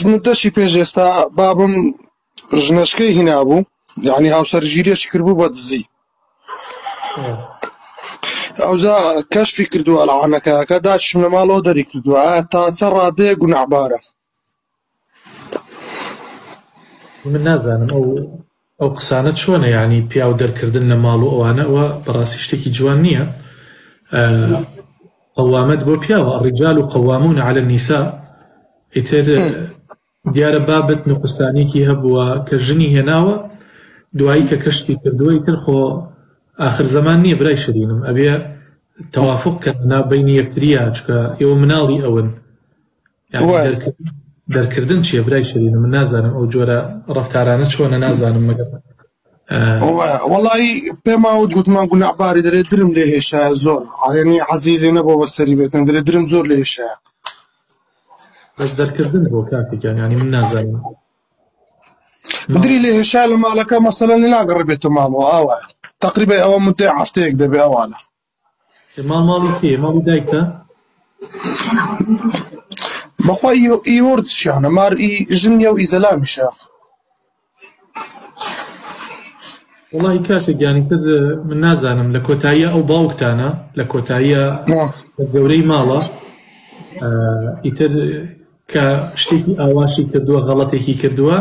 مدەشی پێش ئێستا بابم ژنەشکەی هینابوو، یعنی هاوسەرگیریەشی کردبوو بە دزی. ئەوجا کەشفی کردووە لەعانەکەکە، داچشم لە ماڵەوە دەری کردووە، تا چەند ڕادەیە گونەحبارە. من نازانم ئەو قسانە چۆنە، یعنی پیاو دەرکردن لە ماڵ و ئەوانە، ئەوە بەڕاستی شتێکی جوان نییە. قەوامەت بۆ پیاوە، الرجال قوامون على النساء. ئیتر دیارە بابەت نوقستانێکی هەبووە کە ژنی هێناوە، دوایی کە کەشفی کردووە ئیتر خۆ آخر زەمان نییە برای شەرینم، ئەبێ تەوافق کردنا بەینی یەکتریە، چکە ئێوە مناڵی ئەون. دەرکردن چییە برای شەرینم؟ من نازانم ئەو جۆرە ڕەفتارانە چۆنە، نازانم مەگەر وەڵی پێماوت گوتمان گونەحباری دەرێت درم لێ هێشایە زۆر، یعنی حەزی لێ نەبوو بەسەری بێتن، دەرێت درم زۆر لێ هێشایە. بەس دەرکردن بۆ کاکێکیان، ینی من نازانم بدری لێ هێشایە لە ماڵەکە مەسەلەن لێ ناگەڕێبێتە ماڵەوە، ئاوە تقریبا ئەوە مدەی هەفتەیەک دەبێ ئەوانە. ماڵی کێ؟ ماڵی دایکتە؟ بەخوای ئیوردشیانە مار ژنیە و ئیزەلامیشە. وڵی کاتێکیانی تر من نازانم لە کۆتاییە ئەو باوکتانە، لە کۆتاییە گەورەی ماڵە ئیتر کە شتێکی ئاواشی کردووە، غەڵەتێکی کردووە،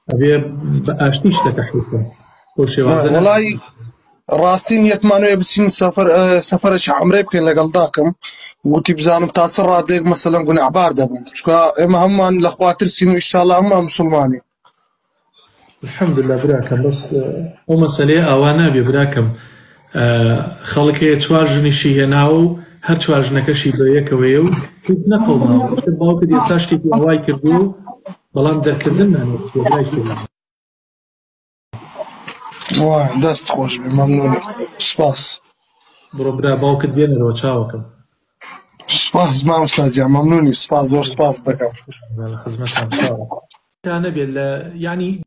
ئەبێ بە ئاشتی شتەکە حکم بۆ شێوازە. وڵی ڕاستین یەکمانوێ بچین سەفەرێکی عەمرەی بکەین لەگەڵ داکەم، وتی بزانم تا چ ڕادەیەک مەسەلەن گونەحبار دەبن، چکە ئێمە هەمومان لەخوا ترسین و ئینشاڵڵا هەمومان موسڵمانین. الحەمدوللا براکەم، بەس ئەو مەسەلەیە ئاوا نابێ براکەم. خەڵک هەیە چوار ژنیشی هێناوە و هەر چوار ژنەکەشی بە یەکەوەیە و هیچ نەقەوماوە، باوکت ئێستا شتێکی ئەوای کردووە، بەڵام دەرکردن نانێت برای شێوە. وای دەست خۆش بێ، مەمنوونی، سوپاس. بڕۆ برا باوکت بێنەرەوە چاوەکەم. سوپاس مامۆستاجان، مەمنونی، سوپاس، زۆر سوپاس دەکەم. خزمەتتان چاوە. تا نەبێت لە یعنی